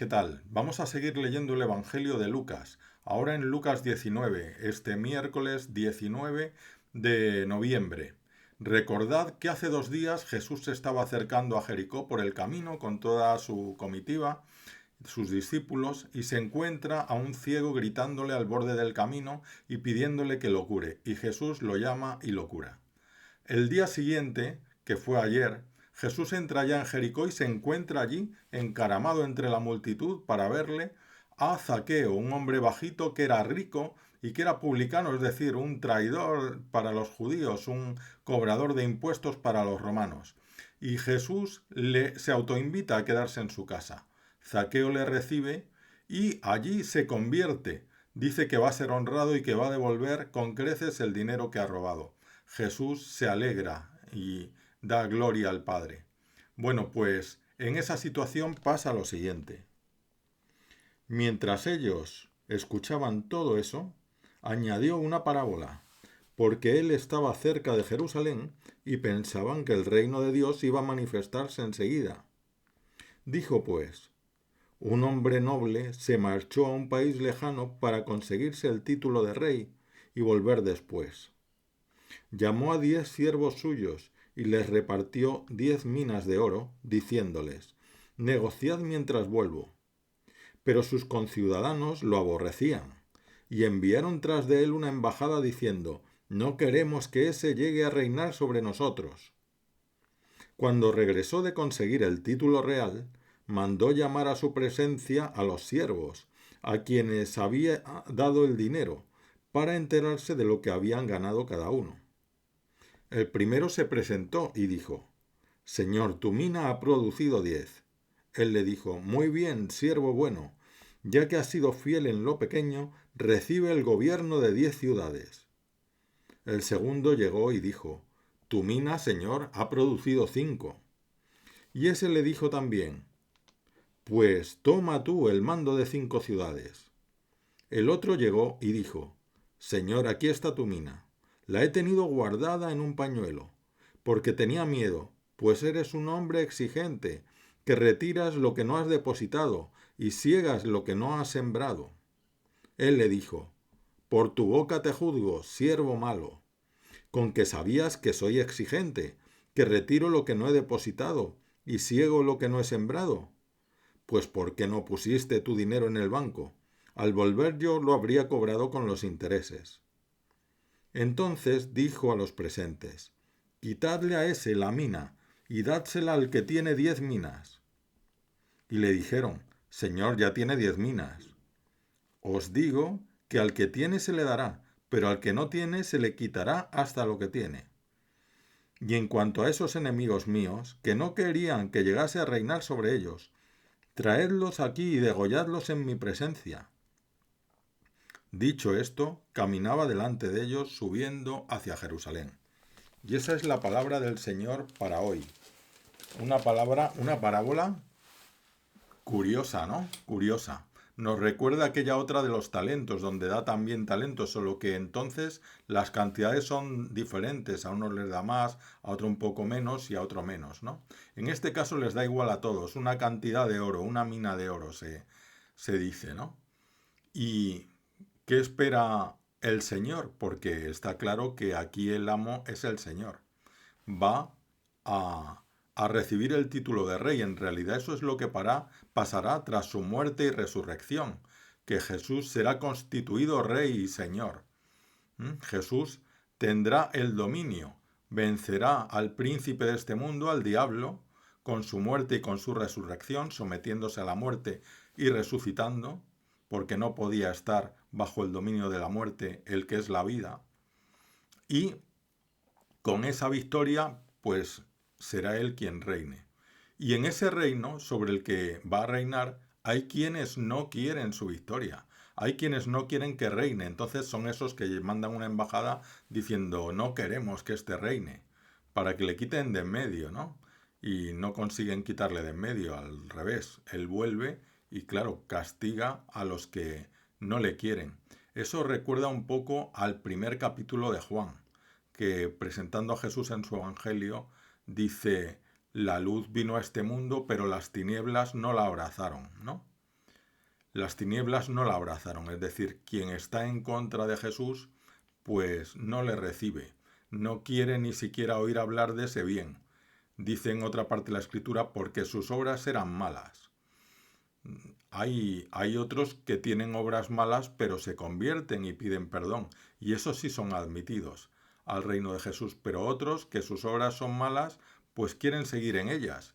¿qué tal? Vamos a seguir leyendo el Evangelio de Lucas, ahora en Lucas 19, este miércoles 19 de noviembre. Recordad que hace 2 días Jesús se estaba acercando a Jericó por el camino con toda su comitiva, sus discípulos, y se encuentra a un ciego gritándole al borde del camino y pidiéndole que lo cure, y Jesús lo llama y lo cura. El día siguiente, que fue ayer, Jesús entra ya en Jericó y se encuentra allí, encaramado entre la multitud, para verle a Zaqueo, un hombre bajito que era rico y que era publicano, es decir, un traidor para los judíos, un cobrador de impuestos para los romanos. Y Jesús se autoinvita a quedarse en su casa. Zaqueo le recibe y allí se convierte. Dice que va a ser honrado y que va a devolver con creces el dinero que ha robado. Jesús se alegra y da gloria al Padre. Bueno, pues en esa situación pasa lo siguiente. Mientras ellos escuchaban todo eso, añadió una parábola, porque él estaba cerca de Jerusalén y pensaban que el reino de Dios iba a manifestarse enseguida. Dijo pues, un hombre noble se marchó a un país lejano para conseguirse el título de rey y volver después. Llamó a 10 siervos suyos y les repartió 10 minas de oro, diciéndoles, negociad mientras vuelvo. Pero sus conciudadanos lo aborrecían, y enviaron tras de él una embajada diciendo, no queremos que ése llegue a reinar sobre nosotros. Cuando regresó de conseguir el título real, mandó llamar a su presencia a los siervos, a quienes había dado el dinero, para enterarse de lo que habían ganado cada uno. El primero se presentó y dijo, Señor, tu mina ha producido 10. Él le dijo, muy bien, siervo bueno, ya que has sido fiel en lo pequeño, recibe el gobierno de 10 ciudades. El segundo llegó y dijo, tu mina, Señor, ha producido 5. Y ese le dijo también, pues toma tú el mando de 5 ciudades. El otro llegó y dijo, Señor, aquí está tu mina. La he tenido guardada en un pañuelo, porque tenía miedo, pues eres un hombre exigente, que retiras lo que no has depositado y siegas lo que no has sembrado. Él le dijo, por tu boca te juzgo, siervo malo, con que sabías que soy exigente, que retiro lo que no he depositado y siego lo que no he sembrado. Pues ¿por qué no pusiste tu dinero en el banco? Al volver yo lo habría cobrado con los intereses. Entonces dijo a los presentes, quitadle a ese la mina y dádsela al que tiene 10 minas. Y le dijeron, Señor, ya tiene 10 minas. Os digo que al que tiene se le dará, pero al que no tiene se le quitará hasta lo que tiene. Y en cuanto a esos enemigos míos, que no querían que llegase a reinar sobre ellos, traedlos aquí y degolladlos en mi presencia. Dicho esto, caminaba delante de ellos subiendo hacia Jerusalén. Y esa es la palabra del Señor para hoy. Una parábola curiosa, ¿no? Curiosa. Nos recuerda aquella otra de los talentos, donde da también talentos, solo que entonces las cantidades son diferentes. A unos les da más, a otro un poco menos y a otro menos, ¿no? En este caso les da igual a todos, una cantidad de oro, una mina de oro se dice, ¿no? ¿Y qué espera el Señor? Porque está claro que aquí el amo es el Señor. Va a recibir el título de rey. En realidad eso es lo que pasará tras su muerte y resurrección, que Jesús será constituido rey y señor. Jesús tendrá el dominio, vencerá al príncipe de este mundo, al diablo, con su muerte y con su resurrección, sometiéndose a la muerte y resucitando, porque no podía estar bajo el dominio de la muerte el que es la vida. Y con esa victoria, pues será él quien reine. Y en ese reino sobre el que va a reinar, hay quienes no quieren su victoria. Hay quienes no quieren que reine. Entonces son esos que mandan una embajada diciendo, no queremos que este reine, para que le quiten de en medio, ¿no? Y no consiguen quitarle de en medio, al revés. Él vuelve y, claro, castiga a los que no le quieren. Eso recuerda un poco al primer capítulo de Juan, que presentando a Jesús en su Evangelio, dice, la luz vino a este mundo, pero las tinieblas no la abrazaron, ¿no? las tinieblas no la abrazaron. Es decir, quien está en contra de Jesús, pues no le recibe, no quiere ni siquiera oír hablar de ese bien. Dice en otra parte de la Escritura, porque sus obras eran malas. Hay otros que tienen obras malas, pero se convierten y piden perdón, y esos sí son admitidos al reino de Jesús, pero otros que sus obras son malas, pues quieren seguir en ellas,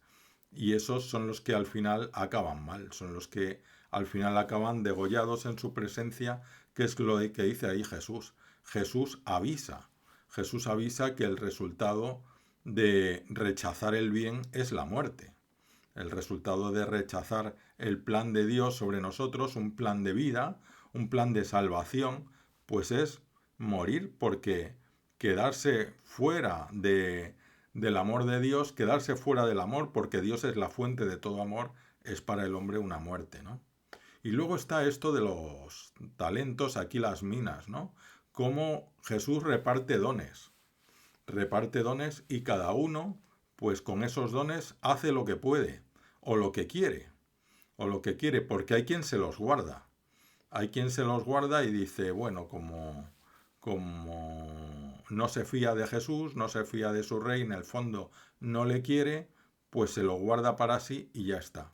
y esos son los que al final acaban mal, son los que al final acaban degollados en su presencia, que es lo que dice ahí Jesús. Jesús avisa que el resultado de rechazar el bien es la muerte. El resultado de rechazar el plan de Dios sobre nosotros, un plan de vida, un plan de salvación, pues es morir, porque quedarse fuera del amor de Dios, quedarse fuera del amor, porque Dios es la fuente de todo amor, es para el hombre una muerte, ¿no? Y luego está esto de los talentos, aquí las minas, ¿no? Cómo Jesús reparte dones y cada uno, pues con esos dones hace lo que puede, o lo que quiere, porque hay quien se los guarda. Hay quien se los guarda y dice, bueno, como no se fía de Jesús, no se fía de su rey, en el fondo no le quiere, pues se lo guarda para sí y ya está.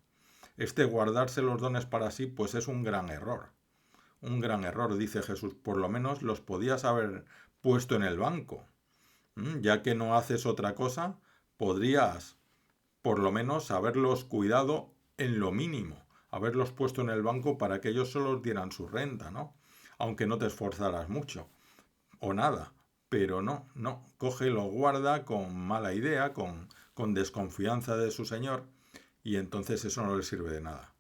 Este guardarse los dones para sí, pues es un gran error. Un gran error, dice Jesús, por lo menos los podías haber puesto en el banco. Ya que no haces otra cosa, podrías por lo menos haberlos cuidado en lo mínimo, haberlos puesto en el banco para que ellos solo dieran su renta, ¿no? Aunque no te esforzaras mucho, o nada, pero no, coge y lo guarda con mala idea, con desconfianza de su señor, y entonces eso no le sirve de nada.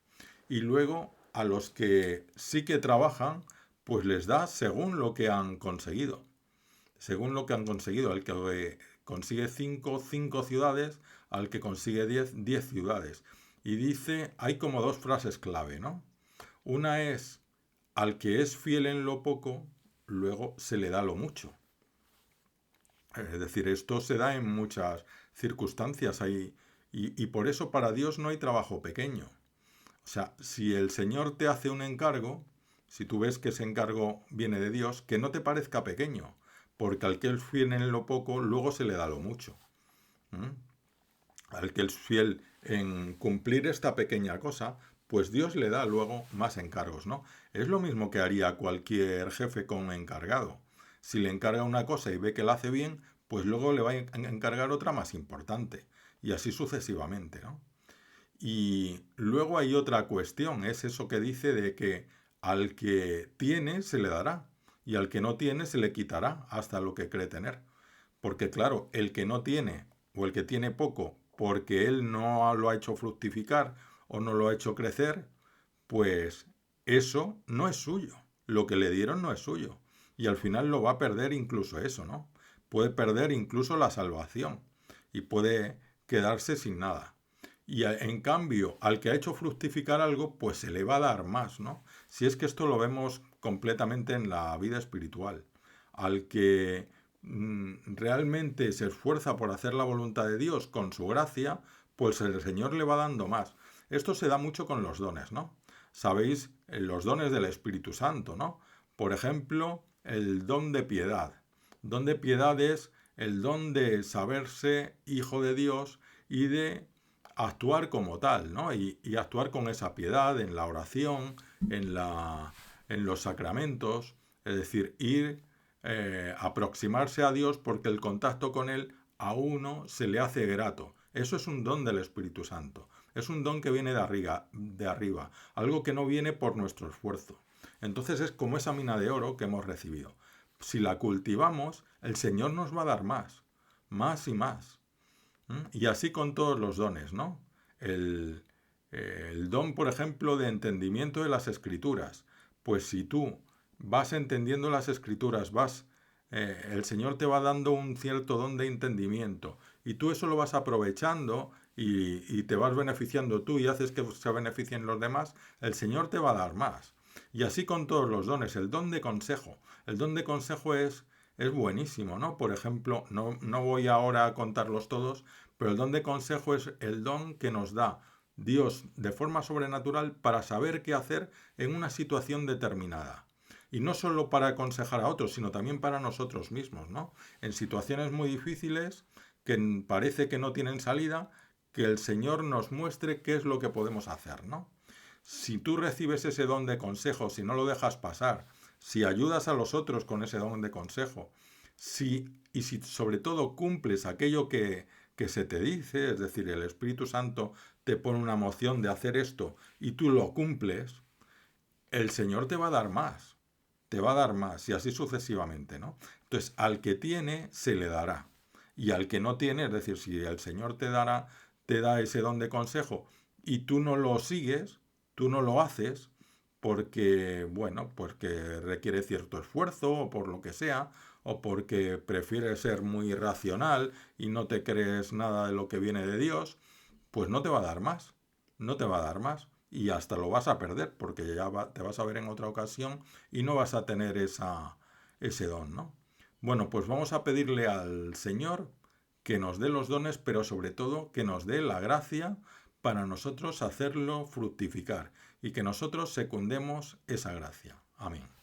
Y luego a los que sí que trabajan, pues les da según lo que han conseguido. Según lo que han conseguido, al que consigue 5 ciudades, al que consigue 10 ciudades. Y dice, hay como dos frases clave, ¿no? Una es, al que es fiel en lo poco, luego se le da lo mucho. Es decir, esto se da en muchas circunstancias ahí, y por eso para Dios no hay trabajo pequeño. O sea, si el Señor te hace un encargo, si tú ves que ese encargo viene de Dios, que no te parezca pequeño, porque al que es fiel en lo poco, luego se le da lo mucho. ¿Mm? Al que es fiel en cumplir esta pequeña cosa, pues Dios le da luego más encargos, ¿no? Es lo mismo que haría cualquier jefe con un encargado. Si le encarga una cosa y ve que la hace bien, pues luego le va a encargar otra más importante. Y así sucesivamente, ¿no? Y luego hay otra cuestión, es eso que dice de que al que tiene se le dará y al que no tiene se le quitará hasta lo que cree tener. Porque claro, el que no tiene o el que tiene poco porque él no lo ha hecho fructificar o no lo ha hecho crecer, pues eso no es suyo. Lo que le dieron no es suyo. Y al final lo va a perder incluso eso, ¿no? Puede perder incluso la salvación y puede quedarse sin nada. Y en cambio, al que ha hecho fructificar algo, pues se le va a dar más, ¿no? Si es que esto lo vemos completamente en la vida espiritual. Al que realmente se esfuerza por hacer la voluntad de Dios con su gracia, pues el Señor le va dando más. Esto se da mucho con los dones, ¿no? Sabéis, los dones del Espíritu Santo, ¿no? Por ejemplo, el don de piedad. Don de piedad es el don de saberse hijo de Dios y de actuar como tal, ¿no? Y actuar con esa piedad en la oración, en los sacramentos, es decir, aproximarse a Dios porque el contacto con Él a uno se le hace grato. Eso es un don del Espíritu Santo. Es un don que viene de arriba, algo que no viene por nuestro esfuerzo. Entonces es como esa mina de oro que hemos recibido. Si la cultivamos, el Señor nos va a dar más y más. Y así con todos los dones, ¿no? El, el don, por ejemplo, de entendimiento de las escrituras. Pues si tú vas entendiendo las escrituras, el Señor te va dando un cierto don de entendimiento y tú eso lo vas aprovechando y te vas beneficiando tú y haces que se beneficien los demás, el Señor te va a dar más. Y así con todos los dones. El don de consejo. El don de consejo es buenísimo, ¿no? Por ejemplo, no voy ahora a contarlos todos, pero el don de consejo es el don que nos da Dios de forma sobrenatural para saber qué hacer en una situación determinada. Y no solo para aconsejar a otros, sino también para nosotros mismos, ¿no? En situaciones muy difíciles que parece que no tienen salida, que el Señor nos muestre qué es lo que podemos hacer, ¿no? Si tú recibes ese don de consejo, si no lo dejas pasar, si ayudas a los otros con ese don de consejo, y si sobre todo cumples aquello que se te dice, es decir, el Espíritu Santo te pone una moción de hacer esto y tú lo cumples, el Señor te va a dar más, te va a dar más y así sucesivamente, ¿no? Entonces, al que tiene, se le dará. Y al que no tiene, es decir, si el Señor te da ese don de consejo y tú no lo sigues, tú no lo haces, porque, bueno, porque requiere cierto esfuerzo o por lo que sea, o porque prefieres ser muy racional y no te crees nada de lo que viene de Dios, pues no te va a dar más, no te va a dar más y hasta lo vas a perder porque te vas a ver en otra ocasión y no vas a tener ese don, ¿no? Bueno, pues vamos a pedirle al Señor que nos dé los dones, pero sobre todo que nos dé la gracia para nosotros hacerlo fructificar y que nosotros secundemos esa gracia. Amén.